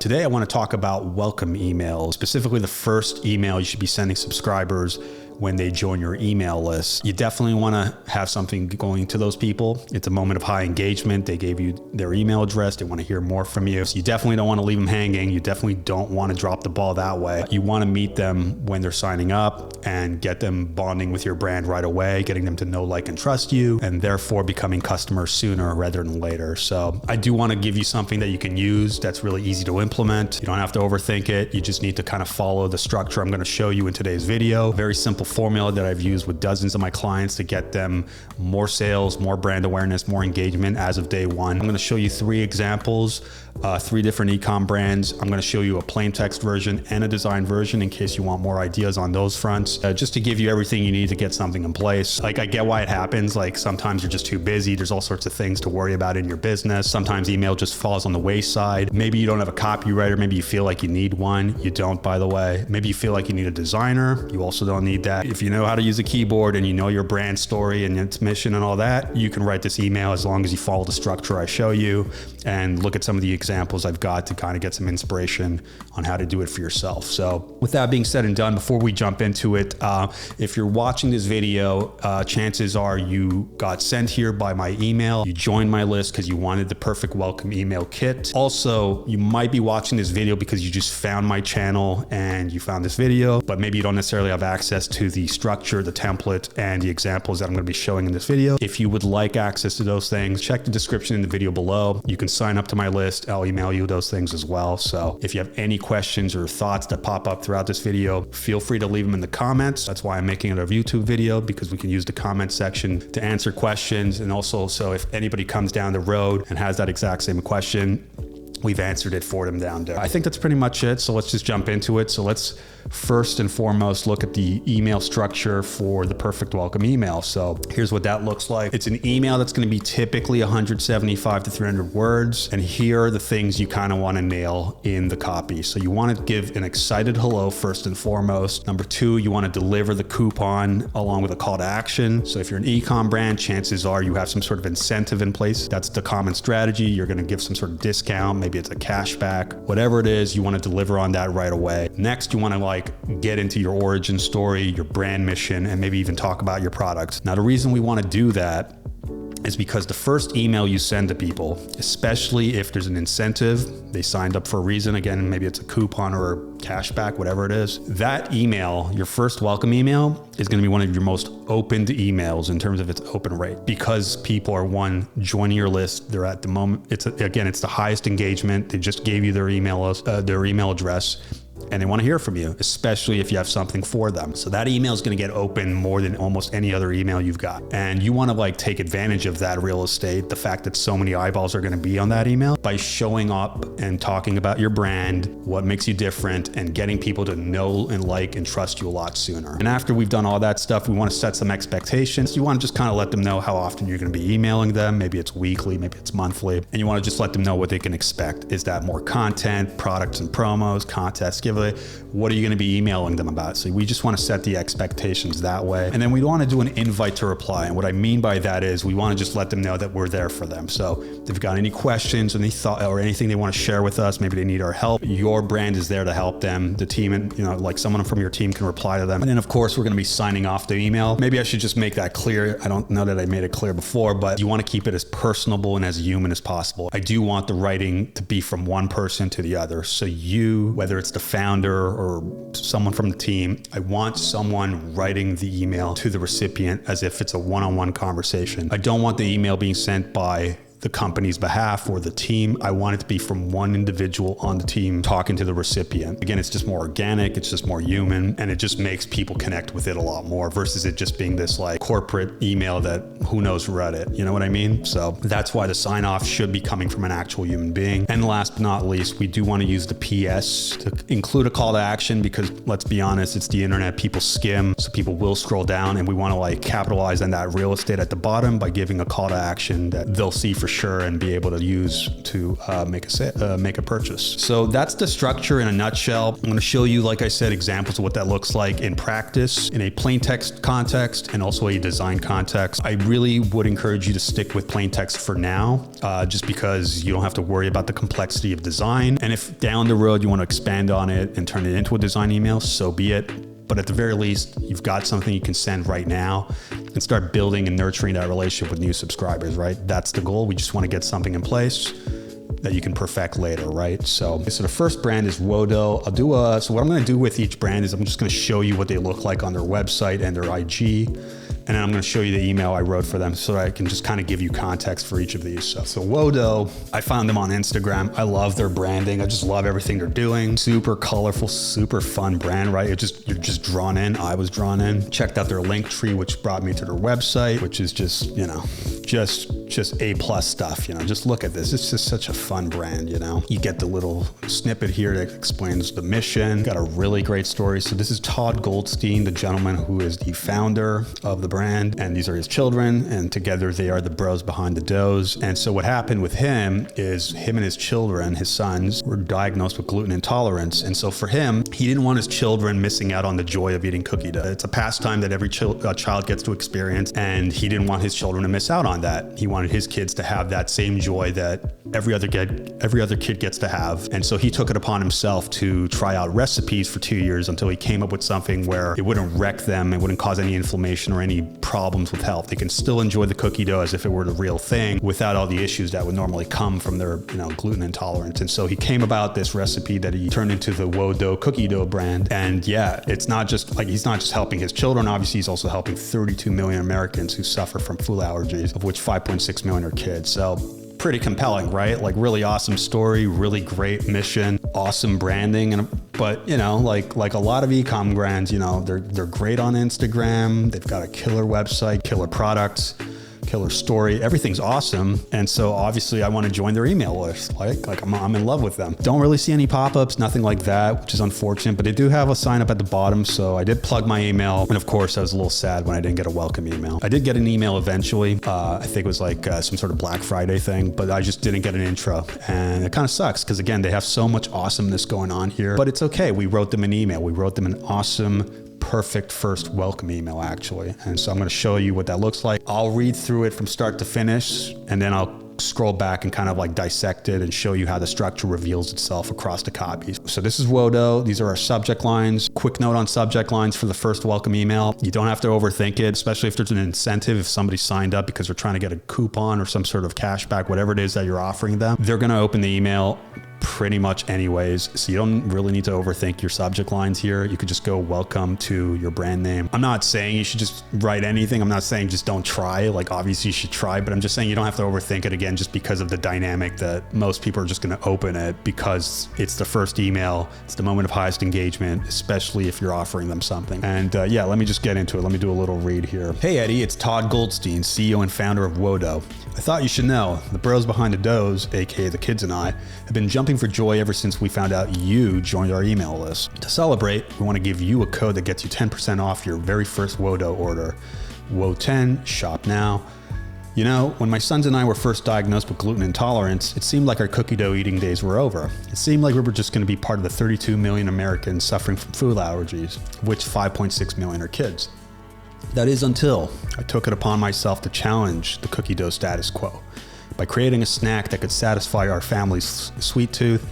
Today I want to talk about welcome emails, specifically the first email you should be sending subscribers when they join your email list. You definitely want to have something going to those people. It's a moment of high engagement. They gave you their email address. They want to hear more from you. So you definitely don't want to leave them hanging. You definitely don't want to drop the ball that way. You want to meet them when they're signing up and get them bonding with your brand right away, getting them to know, like, and trust you, and therefore becoming customers sooner rather than later. So I do want to give you something that you can use that's really easy to implement. You don't have to overthink it. You just need to kind of follow the structure I'm going to show you in today's video. Very simple formula that I've used with dozens of my clients to get them more sales, more brand awareness, more engagement as of day one. I'm going to show you 3 examples, 3 different e-com brands. I'm going to show you a plain text version and a design version in case you want more ideas on those fronts, just to give you everything you need to get something in place. Like, I get why it happens. Like, sometimes you're just too busy. There's all sorts of things to worry about in your business. Sometimes email just falls on the wayside. Maybe you don't have a copywriter. Maybe you feel like you need one. You don't, by the way. Maybe you feel like you need a designer. You also don't need that. If you know how to use a keyboard and you know your brand story and its mission and all that, you can write this email as long as you follow the structure I show you and look at some of the examples I've got to kind of get some inspiration on how to do it for yourself. So with that being said and done, before we jump into it, if you're watching this video, chances are you got sent here by my email. You joined my list because you wanted the perfect welcome email kit. Also, you might be watching this video because you just found my channel and you found this video, but maybe you don't necessarily have access to the structure, the template, and the examples that I'm going to be showing in this video. If you would like access to those things, check the description in the video below. You can sign up to my list. I'll email you those things as well. So if you have any questions or thoughts that pop up throughout this video, feel free to leave them in the comments. That's why I'm making it a YouTube video, because we can use the comment section to answer questions. And also, so if anybody comes down the road and has that exact same question, we've answered it for them down there. I think that's pretty much it. So let's just jump into it. So let's first and foremost look at the email structure for the perfect welcome email. So here's what that looks like. It's an email that's going to be typically 175 to 300 words. And here are the things you kind of want to nail in the copy. So you want to give an excited hello first and foremost. Number 2, you want to deliver the coupon along with a call to action. So if you're an e-com brand, chances are you have some sort of incentive in place. That's the common strategy. You're going to give some sort of discount. Maybe it's a cashback, whatever it is, you want to deliver on that right away. Next, you want to get into your origin story, your brand mission, and maybe even talk about your product. Now, the reason we want to do that is because the first email you send to people, especially if there's an incentive, they signed up for a reason, again, maybe it's a coupon or a cashback, whatever it is, that email, your first welcome email, is going to be one of your most opened emails in terms of its open rate, because people are, one, joining your list. They're at the moment, it's the highest engagement. They just gave you their email address, and they want to hear from you, especially if you have something for them. So that email is going to get open more than almost any other email you've got. And you want to take advantage of that real estate, the fact that so many eyeballs are going to be on that email, by showing up and talking about your brand, what makes you different, and getting people to know and like and trust you a lot sooner. And after we've done all that stuff, we want to set some expectations. You want to just kind of let them know how often you're going to be emailing them. Maybe it's weekly, maybe it's monthly. And you want to just let them know what they can expect. Is that more content, products and promos, contests, giveaway? What are you going to be emailing them about? So we just want to set the expectations that way. And then we want to do an invite to reply. And what I mean by that is we want to just let them know that we're there for them. So if they've got any questions, any thought, or anything they want to share with us, maybe they need our help, your brand is there to help them. The team, and someone from your team can reply to them. And then of course, we're going to be signing off the email. Maybe I should just make that clear. I don't know that I made it clear before, but you want to keep it as personable and as human as possible. I do want the writing to be from one person to the other. So you, whether it's the founder or someone from the team, I want someone writing the email to the recipient as if it's a one-on-one conversation. I don't want the email being sent by the company's behalf or the team. I want it to be from one individual on the team talking to the recipient. Again, it's just more organic, it's just more human, and it just makes people connect with it a lot more versus it just being this corporate email that who knows who read it. You know what I mean? So that's why the sign off should be coming from an actual human being. And last but not least, we do want to use the PS to include a call to action, because let's be honest, it's the internet, people skim, so people will scroll down, and we want to capitalize on that real estate at the bottom by giving a call to action that they'll see for sure and be able to use to make a purchase. So that's the structure in a nutshell. I'm going to show you, like I said, examples of what that looks like in practice, in a plain text context and also a design context. I really would encourage you to stick with plain text for now, just because you don't have to worry about the complexity of design. And if down the road you want to expand on it and turn it into a design email, so be it. But at the very least, you've got something you can send right now and start building and nurturing that relationship with new subscribers, right? That's the goal. We just want to get something in place that you can perfect later, right? So the first brand is Wodo. So what I'm going to do with each brand is I'm just going to show you what they look like on their website and their IG. And then I'm going to show you the email I wrote for them so that I can just kind of give you context for each of these. So Wodo, I found them on Instagram. I love their branding. I just love everything they're doing. Super colorful, super fun brand, right? You're just drawn in. I was drawn in. Checked out their link tree, which brought me to their website, which is just A+ stuff, just look at this. It's just such a fun brand, You get the little snippet here that explains the mission. Got a really great story. So this is Todd Goldstein, the gentleman who is the founder of the brand, and these are his children, and together they are the bros behind the doughs. And so what happened with him is him and his children, his sons, were diagnosed with gluten intolerance. And so for him, he didn't want his children missing out on the joy of eating cookie dough. It's a pastime that every child gets to experience, and he didn't want his children to miss out on that. He wanted his kids to have that same joy that every other kid gets to have. And so he took it upon himself to try out recipes for 2 years until he came up with something where it wouldn't wreck them, it wouldn't cause any inflammation or any problems with health. They can still enjoy the cookie dough as if it were the real thing without all the issues that would normally come from their gluten intolerance. And so he came about this recipe that he turned into the Wodo cookie dough brand. And yeah, it's not just like he's not just helping his children, obviously he's also helping 32 million Americans who suffer from food allergies, of which 5.6 million are kids. So pretty compelling, right? Like really awesome story, really great mission, awesome branding. But like a lot of e-com brands, they're great on Instagram. They've got a killer website, killer products, killer story. Everything's awesome. And so obviously I want to join their email list. Like I'm in love with them. Don't really see any pop-ups, nothing like that, which is unfortunate, but they do have a sign up at the bottom. So I did plug my email. And of course I was a little sad when I didn't get a welcome email. I did get an email eventually. I think it was like some sort of Black Friday thing, but I just didn't get an intro. And it kind of sucks because again, they have so much awesomeness going on here, but it's okay. We wrote them an email. We wrote them an awesome, perfect first welcome email actually. And so I'm going to show you what that looks like. I'll read through it from start to finish, and then I'll scroll back and kind of like dissect it and show you how the structure reveals itself across the copies. So this is Wodo. These are our subject lines. Quick note on subject lines for the first welcome email. You don't have to overthink it, especially if there's an incentive. If somebody signed up because they're trying to get a coupon or some sort of cashback, whatever it is that you're offering them, they're going to open the email pretty much anyways. So you don't really need to overthink your subject lines here. You could just go welcome to your brand name. I'm not saying you should just write anything. I'm not saying just don't try. Like obviously you should try, but I'm just saying you don't have to overthink it again, just because of the dynamic that most people are just going to open it because it's the first email. It's the moment of highest engagement, especially if you're offering them something. And yeah, let me just get into it. Let me do a little read here. Hey Eddie, it's Todd Goldstein, CEO and founder of Wodo. I thought you should know, the bros behind the doughs, aka the kids and I, have been jumping for joy ever since we found out you joined our email list. To celebrate, we want to give you a code that gets you 10% off your very first Wodo order. WO10, shop now. When my sons and I were first diagnosed with gluten intolerance, it seemed like our cookie dough eating days were over. It seemed like we were just going to be part of the 32 million Americans suffering from food allergies, of which 5.6 million are kids. That is until I took it upon myself to challenge the cookie dough status quo by creating a snack that could satisfy our family's sweet tooth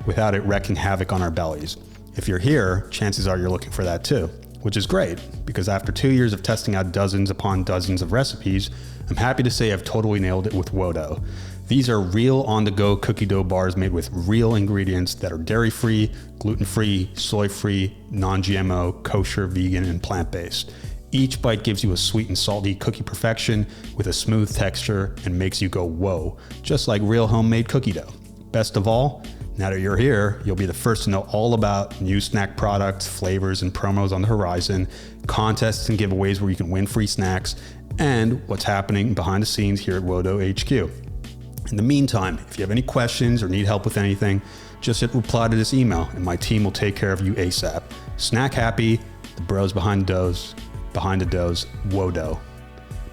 without it wreaking havoc on our bellies. If you're here, chances are you're looking for that too, which is great because after 2 years of testing out dozens upon dozens of recipes, I'm happy to say I've totally nailed it with Wodo. These are real on-the-go cookie dough bars made with real ingredients that are dairy-free, gluten-free, soy-free, non-GMO, kosher, vegan, and plant-based. Each bite gives you a sweet and salty cookie perfection with a smooth texture and makes you go, whoa, just like real homemade cookie dough. Best of all, now that you're here, you'll be the first to know all about new snack products, flavors, and promos on the horizon, contests and giveaways where you can win free snacks, and what's happening behind the scenes here at Wodo HQ. In the meantime, if you have any questions or need help with anything, just hit reply to this email and my team will take care of you ASAP. Snack happy, the bros behind the doughs, Wodo.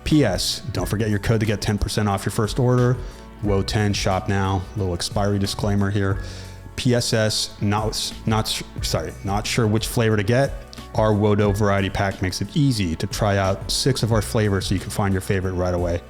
P.S. Don't forget your code to get 10% off your first order. Woe10 shop now, little expiry disclaimer here. PSS, not sure which flavor to get. Our Wodo variety pack makes it easy to try out 6 of our flavors so you can find your favorite right away.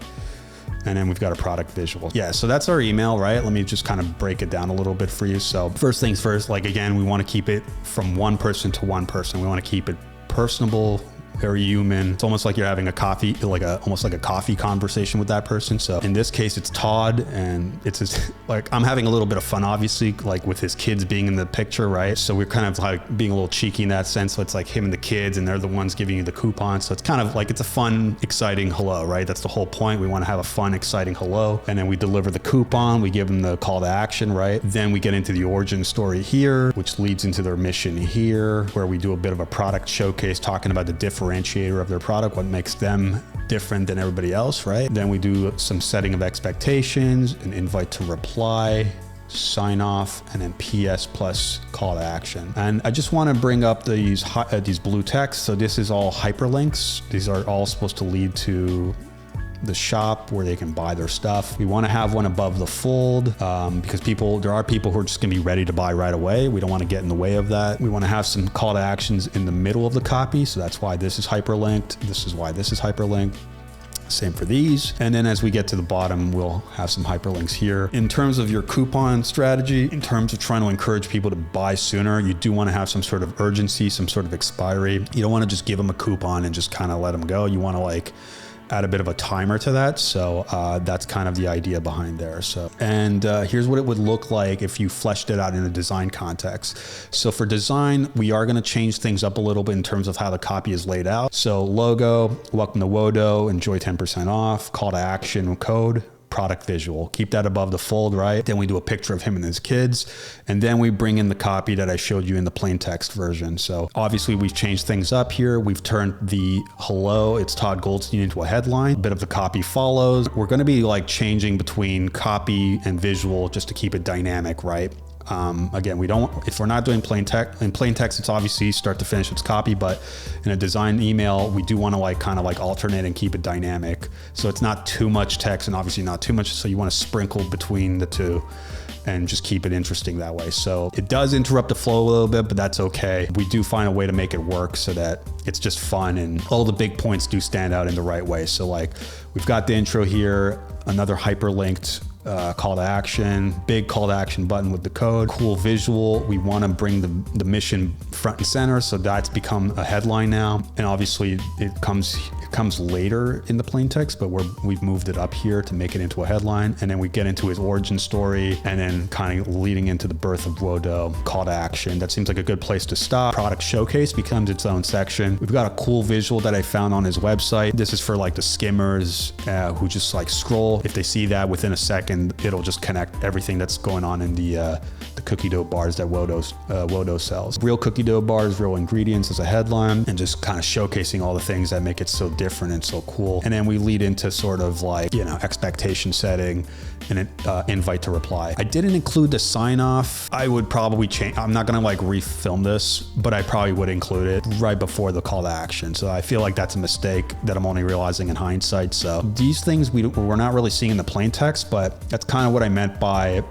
And then we've got a product visual. Yeah, so that's our email, right? Let me just kind of break it down a little bit for you. So first things first, like again, we want to keep it from one person to one person. We want to keep it personable, very human. It's almost like you're having a coffee, almost like a coffee conversation with that person. So in this case, it's Todd, and it's like, I'm having a little bit of fun, obviously, like with his kids being in the picture, right? So we're kind of like being a little cheeky in that sense. So it's like him and the kids, and they're the ones giving you the coupon. So it's kind of like, it's a fun, exciting hello, right? That's the whole point. We want to have a fun, exciting hello. And then we deliver the coupon, we give them the call to action, right? Then we get into the origin story here, which leads into their mission here, where we do a bit of a product showcase, talking about the differentiator of their product, what makes them different than everybody else, right? Then we do some setting of expectations, an invite to reply, sign off, and then PS plus call to action. And I just want to bring up these blue text. So this is all hyperlinks. These are all supposed to lead to the shop where they can buy their stuff. We want to have one above the fold because there are people who are just going to be ready to buy right away. We don't want to get in the way of that. We want to have some call to actions in the middle of the copy. So that's why this is hyperlinked. This is why this is hyperlinked. Same for these. And then as we get to the bottom, we'll have some hyperlinks here. In terms of your coupon strategy, in terms of trying to encourage people to buy sooner, you do want to have some sort of urgency, some sort of expiry. You don't want to just give them a coupon and just kind of let them go. You want to add a bit of a timer to that. So that's kind of the idea behind there. So, and here's what it would look like if you fleshed it out in a design context. So for design, we are going to change things up a little bit in terms of how the copy is laid out. So logo, welcome to Wodo, enjoy 10% off, call to action code, product visual. Keep that above the fold, right? Then we do a picture of him and his kids. And then we bring in the copy that I showed you in the plain text version. So obviously we've changed things up here. We've turned the hello, it's Todd Goldstein, into a headline. A bit of the copy follows. We're going to be changing between copy and visual just to keep it dynamic, right? Again, if we're not doing plain text, in plain text, it's obviously start to finish, it's copy, but in a design email, we do want to kind of alternate and keep it dynamic. So it's not too much text and obviously not too much. So you want to sprinkle between the two and just keep it interesting that way. So it does interrupt the flow a little bit, but that's okay. We do find a way to make it work so that it's just fun and all the big points do stand out in the right way. So we've got the intro here, another hyperlinked call to action, big call to action button with the code, cool visual. We want to bring the mission front and center. So that's become a headline now. And obviously it comes later in the plain text, but we've moved it up here to make it into a headline. And then we get into his origin story and then kind of leading into the birth of Wodo, call to action. That seems like a good place to stop. Product showcase becomes its own section. We've got a cool visual that I found on his website. This is for the skimmers who just scroll. If they see that within a second, it'll just connect everything that's going on in the cookie dough bars that Wodo sells. Real cookie dough bars, real ingredients as a headline, and just kind of showcasing all the things that make it so different and so cool. And then we lead into sort of expectation setting and an invite to reply. I didn't include the sign off. I would probably change. I'm not going to refilm this, but I probably would include it right before the call to action. So I feel like that's a mistake that I'm only realizing in hindsight. So these things we're not really seeing in the plain text, but that's kind of what I meant by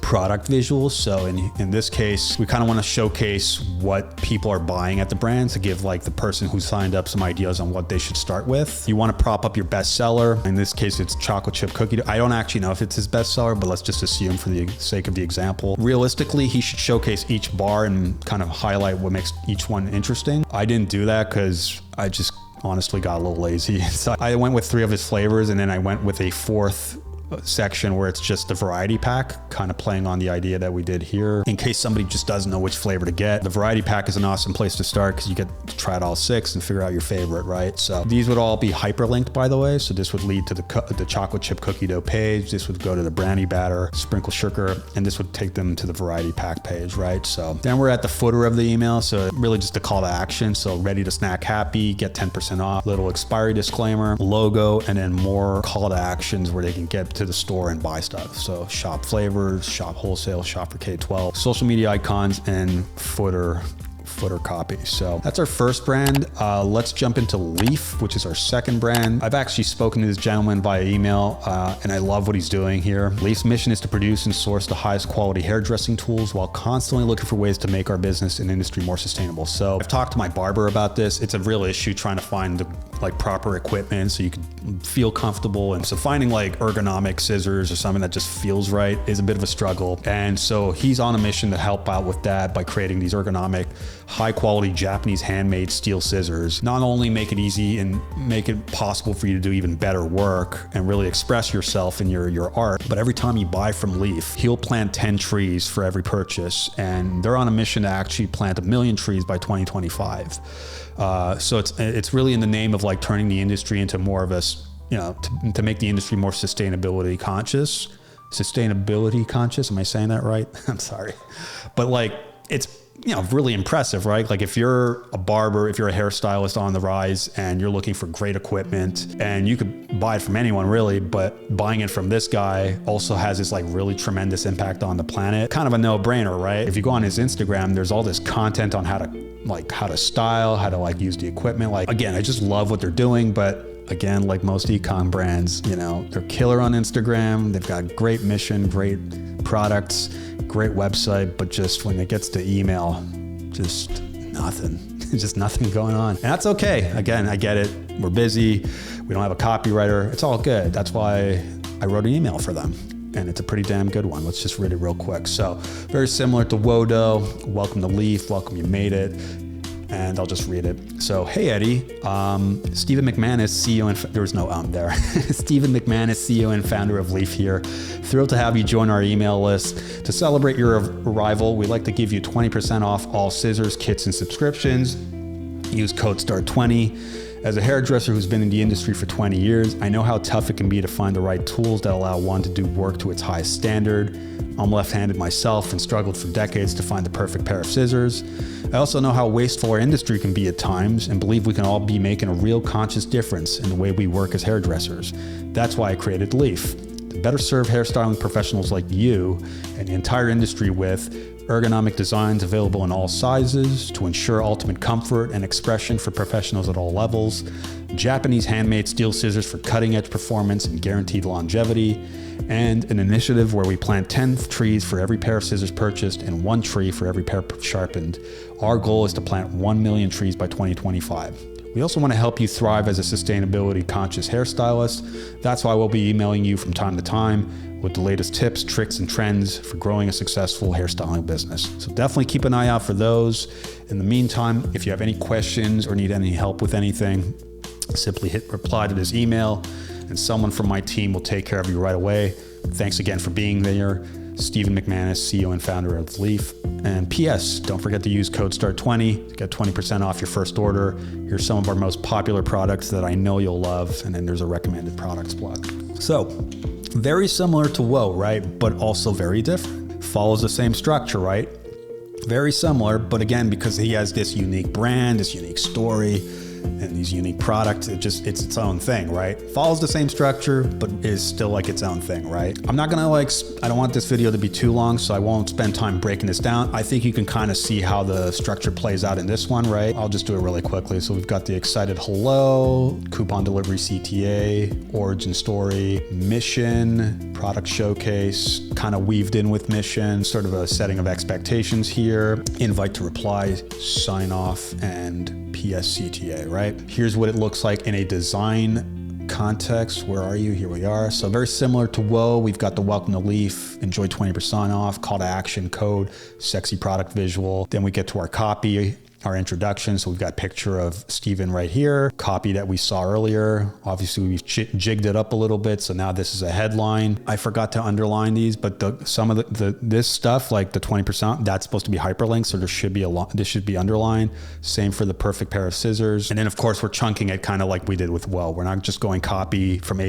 product visuals. So in this case, we kind of want to showcase what people are buying at the brand to give the person who signed up some ideas on what they should start with. You want to prop up your bestseller. In this case, it's chocolate chip cookie dough. I don't actually know if it's his bestseller, but let's just assume for the sake of the example. Realistically, he should showcase each bar and kind of highlight what makes each one interesting. I didn't do that because I just honestly got a little lazy. So I went with 3 of his flavors, and then I went with a 4th section where it's just the variety pack, kind of playing on the idea that we did here. In case somebody just doesn't know which flavor to get, the variety pack is an awesome place to start because you get to try out all 6 and figure out your favorite, right? So these would all be hyperlinked, by the way. So this would lead to the chocolate chip cookie dough page. This would go to the brandy batter, sprinkle sugar, and this would take them to the variety pack page, right? So then we're at the footer of the email. So really just a call to action. So ready to snack happy, get 10% off, little expiry disclaimer, logo, and then more call to actions where they can get to the store and buy stuff. So shop flavors, shop wholesale, shop for K-12, social media icons, and footer footer copy. So that's our first brand. Let's jump into Leaf, which is our second brand. I've actually spoken to this gentleman via email, and I love what he's doing here. Leaf's mission is to produce and source the highest quality hairdressing tools while constantly looking for ways to make our business and industry more sustainable. So I've talked to my barber about this. It's a real issue trying to find the proper equipment so you can feel comfortable. And so finding ergonomic scissors or something that just feels right is a bit of a struggle. And so he's on a mission to help out with that by creating these ergonomic, high quality Japanese handmade steel scissors. Not only make it easy and make it possible for you to do even better work and really express yourself in your art, but every time you buy from Leaf, he'll plant 10 trees for every purchase. And they're on a mission to actually plant 1 million trees by 2025. So it's really in the name of turning the industry into more of a, to make the industry more sustainability conscious. Am I saying that right? I'm sorry. But it's, really impressive, right? If you're a barber, if you're a hairstylist on the rise and you're looking for great equipment, and you could buy it from anyone really, but buying it from this guy also has this really tremendous impact on the planet. Kind of a no-brainer, right? If you go on his Instagram, there's all this content on how to style, how to use the equipment. Again, I just love what they're doing, but again, like most e-com brands, they're killer on Instagram. They've got great mission, great products, great website, but just when it gets to email, just nothing. Just nothing going on. And that's okay. Again, I get it. We're busy. We don't have a copywriter. It's all good. That's why I wrote an email for them. And it's a pretty damn good one. Let's just read it real quick. So very similar to Wodo. Welcome to Leaf. Welcome, you made it. And I'll just read it. So, hey, Eddie, Stephen McManus, CEO and there was no there. Stephen McManus, CEO and founder of Leaf here. Thrilled to have you join our email list. To celebrate your arrival, we'd like to give you 20% off all scissors, kits, and subscriptions. Use code START20. As a hairdresser who's been in the industry for 20 years, I know how tough it can be to find the right tools that allow one to do work to its highest standard. I'm left-handed myself and struggled for decades to find the perfect pair of scissors. I also know how wasteful our industry can be at times and believe we can all be making a real conscious difference in the way we work as hairdressers. That's why I created Leaf, to better serve hairstyling professionals like you and the entire industry with ergonomic designs available in all sizes to ensure ultimate comfort and expression for professionals at all levels, Japanese handmade steel scissors for cutting-edge performance and guaranteed longevity, and an initiative where we plant 10 trees for every pair of scissors purchased and 1 tree for every pair sharpened. Our goal is to plant 1 million trees by 2025. We also want to help you thrive as a sustainability conscious hairstylist. That's why we'll be emailing you from time to time with the latest tips, tricks, and trends for growing a successful hairstyling business. So definitely keep an eye out for those. In the meantime, if you have any questions or need any help with anything, simply hit reply to this email and someone from my team will take care of you right away. Thanks again for being there. Stephen McManus, CEO and founder of Leaf. And P.S., don't forget to use code START20 to get 20% off your first order. Here's some of our most popular products that I know you'll love, and then there's a recommended products blog. So, very similar to Woe, right? But also very different. Follows the same structure, right? Very similar, but again, because he has this unique brand, this unique story, and these unique products, it's its own thing, right? Follows the same structure, but is still its own thing, right? I'm not gonna I don't want this video to be too long, so I won't spend time breaking this down. I think you can kind of see how the structure plays out in this one, right? I'll just do it really quickly. So we've got the excited hello, coupon delivery CTA, origin story, mission, product showcase, kind of weaved in with mission, sort of a setting of expectations here, invite to reply, sign off, and PSCTA, right? Here's what it looks like in a design context. Where are you? Here we are. So very similar to Woe, we've got the welcome to Leaf, enjoy 20% off, call to action, code, sexy product visual. Then we get to our copy, our introduction. So we've got a picture of Steven right here, copy that we saw earlier. Obviously we've jigged it up a little bit. So now this is a headline. I forgot to underline these, but some of this stuff, like the 20%, that's supposed to be hyperlinks. So this should be underlined. Same for the perfect pair of scissors. And then of course we're chunking it kind of like we did with Woe. We're not just going copy from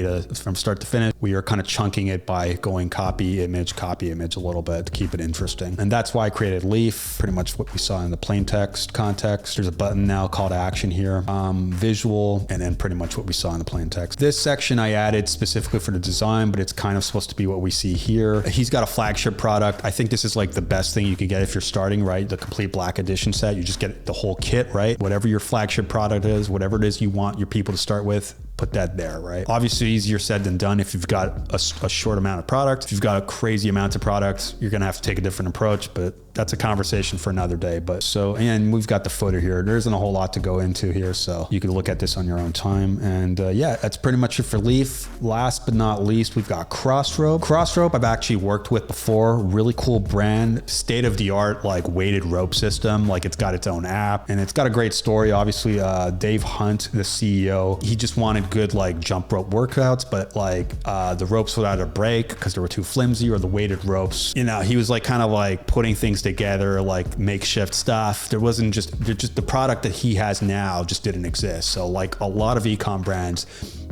start to finish. We are kind of chunking it by going copy, image a little bit to keep it interesting. And that's why I created Leaf, pretty much what we saw in the plain text context. There's a button now, call to action here, visual, and then pretty much what we saw in the plain text. This section I added specifically for the design, but it's kind of supposed to be what we see here. He's got a flagship product. I think this is like the best thing you can get if you're starting, right? The complete black edition set. You just get the whole kit, right? Whatever your flagship product is, whatever it is you want your people to start with, put that there, right? Obviously easier said than done if you've got a short amount of product. If you've got a crazy amount of products, you're gonna have to take a different approach, but that's a conversation for another day. But so, and we've got the footer here. There isn't a whole lot to go into here, so you can look at this on your own time. And yeah, that's pretty much it for Leaf. Last but not least, we've got Crossrope. Crossrope I've actually worked with before. Really cool brand, state of the art, like weighted rope system. Like it's got its own app and it's got a great story. Obviously, Dave Hunt, the CEO, he just wanted good like jump rope workouts, but like the ropes would either break because they were too flimsy, or the weighted ropes, you know, he was like kind of like putting things together, like makeshift stuff. There wasn't just the product that he has now just didn't exist. So like a lot of e-com brands,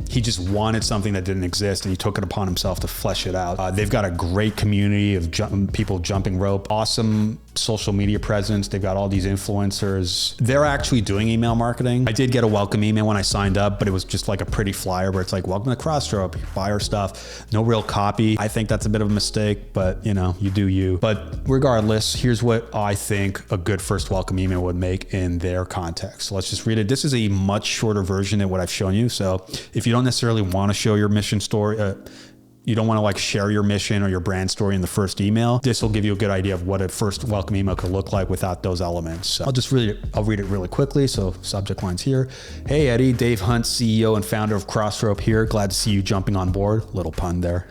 he just wanted something that didn't exist and he took it upon himself to flesh it out. They've got a great community of people jumping rope, awesome social media presence. They've got all these influencers. They're actually doing email marketing. I did get a welcome email when I signed up, but it was just like a pretty flyer where it's like, welcome to Crossrope, buy our stuff. No real copy. I think that's a bit of a mistake, but you know, you do you. But regardless, here's what I think a good first welcome email would make in their context. So let's just read it. This is a much shorter version than what I've shown you. So if you don't necessarily want to show your mission story, you don't want to like share your mission or your brand story in the first email, this will give you a good idea of what a first welcome email could look like without those elements. So I'll just read it. I'll read it really quickly. So subject line's here. Hey Eddie, Dave Hunt, CEO and founder of Crossrope here. Glad to see you jumping on board. Little pun there.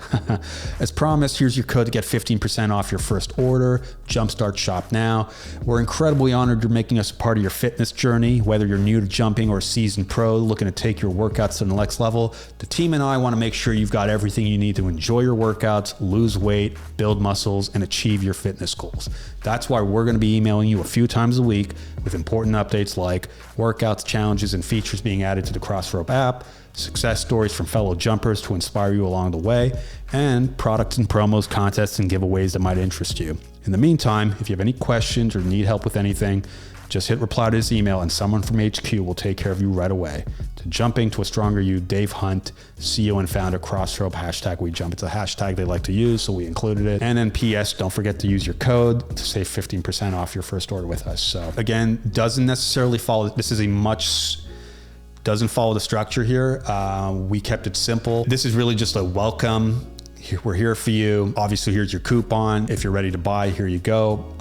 As promised, here's your code to get 15% off your first order. Jumpstart shop now. We're incredibly honored you're making us a part of your fitness journey. Whether you're new to jumping or a seasoned pro looking to take your workouts to the next level, the team and I want to make sure you've got everything you need to enjoy your workouts, lose weight, build muscles, and achieve your fitness goals. That's why we're going to be emailing you a few times a week with important updates like workouts, challenges, and features being added to the Crossrope app, success stories from fellow jumpers to inspire you along the way, and products and promos, contests, and giveaways that might interest you. In the meantime, if you have any questions or need help with anything, just hit reply to this email and someone from HQ will take care of you right away. To jumping to a stronger you, Dave Hunt, CEO and founder, Crossrope, #WeJump. It's a hashtag they like to use, so we included it. And then PS, don't forget to use your code to save 15% off your first order with us. So again, doesn't necessarily follow, this is doesn't follow the structure here. We kept it simple. This is really just a welcome. We're here for you. Obviously, here's your coupon. If you're ready to buy, here you go.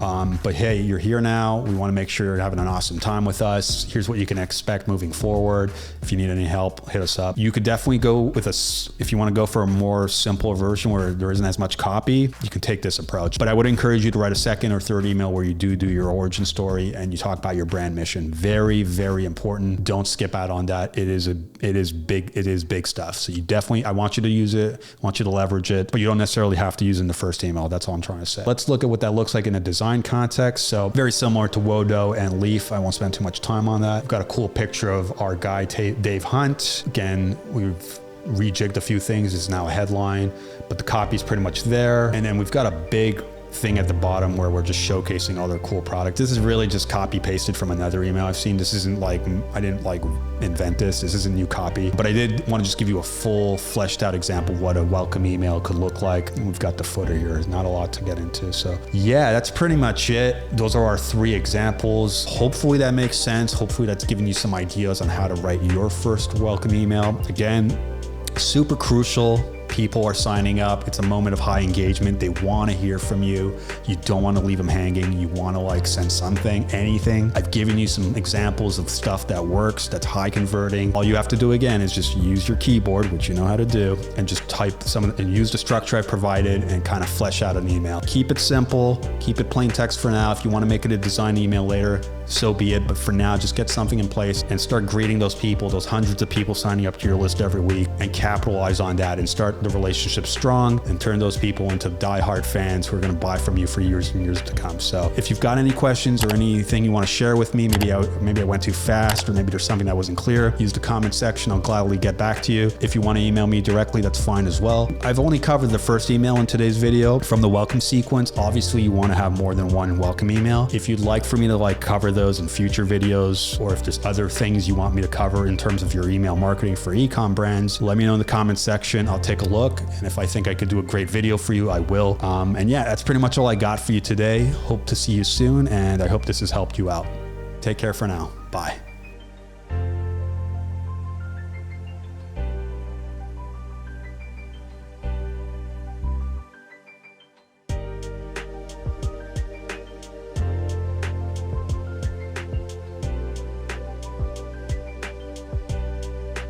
But hey, you're here now. We want to make sure you're having an awesome time with us. Here's what you can expect moving forward. If you need any help, hit us up. You could definitely go with us if you want to go for a more simple version where there isn't as much copy. You can take this approach. But I would encourage you to write a second or third email where you do your origin story and you talk about your brand mission. Very, very important. Don't skip out on that. It is big stuff. So you definitely, I want you to use it. I want you to leverage it, but you don't necessarily have to use it in the first email. That's all I'm trying to say. Let's look at what that looks like in a design context. So very similar to Wodo and Leaf. I won't spend too much time on that. I've got a cool picture of our guy, Dave Hunt. Again, we've rejigged a few things. It's now a headline, but the copy is pretty much there. And then we've got a big thing at the bottom where we're just showcasing all their cool products. This is really just copy pasted from another email I've seen. This isn't like, I didn't like invent this. This isn't new copy, but I did want to just give you a full fleshed out example of what a welcome email could look like. And we've got the footer here. There's not a lot to get into. So yeah, that's pretty much it. Those are our 3 examples. Hopefully that makes sense. Hopefully that's giving you some ideas on how to write your first welcome email. Again, super crucial. People are signing up. It's a moment of high engagement. They want to hear from you. You don't want to leave them hanging. You want to like send something, anything. I've given you some examples of stuff that works, that's high converting. All you have to do again is just use your keyboard, which you know how to do, and just type and use the structure I provided and kind of flesh out an email. Keep it simple. Keep it plain text for now. If you want to make it a design email later, so be it. But for now, just get something in place and start greeting those people, those hundreds of people signing up to your list every week, and capitalize on that and start. the relationship strong and turn those people into diehard fans who are going to buy from you for years and years to come. So if you've got any questions or anything you want to share with me, maybe I went too fast, or maybe there's something that wasn't clear, use the comment section. I'll gladly get back to you. If you want to email me directly, that's fine as well. I've only covered the first email in today's video from the welcome sequence. Obviously, you want to have more than one welcome email. If you'd like for me to cover those in future videos, or if there's other things you want me to cover in terms of your email marketing for e-com brands, let me know in the comment section. I'll take a look. And if I think I could do a great video for you, I will. And yeah, that's pretty much all I got for you today. Hope to see you soon, and I hope this has helped you out. Take care for now. Bye.